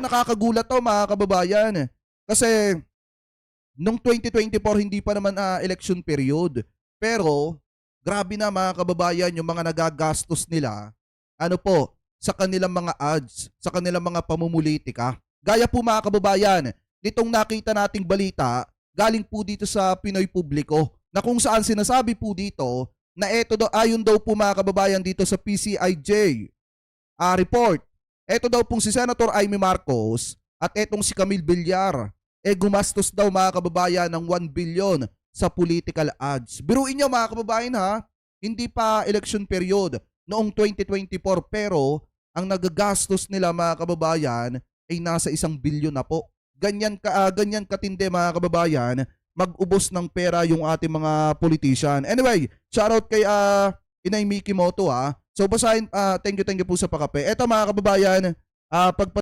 nakakagulat to mga kababayan. Kasi nung 2024 hindi pa naman election period. Pero grabe na mga kababayan yung mga nagagastos nila ano po sa kanilang mga ads, sa kanilang mga pamumulitika. Gaya po mga kababayan, nitong nakita nating balita, galing po dito sa Pinoy Publiko na kung saan sinasabi po dito na eto daw ayon daw po mga kababayan dito sa PCIJ report. Eto daw pong si Senator Amy Marcos at etong si Camille Villar gumastos daw mga kababayan ng 1 billion sa political ads. Biruin nyo mga kababayan ha, hindi pa election period noong 2024 pero ang nagagastos nila mga kababayan ay nasa 1 billion na po. Ganyan katindi mga kababayan, mag-ubos ng pera yung ating mga politician. Anyway, shoutout kay Inay Miki Moto ha. So basahin, thank you po sa pakape. Eto mga kababayan, pag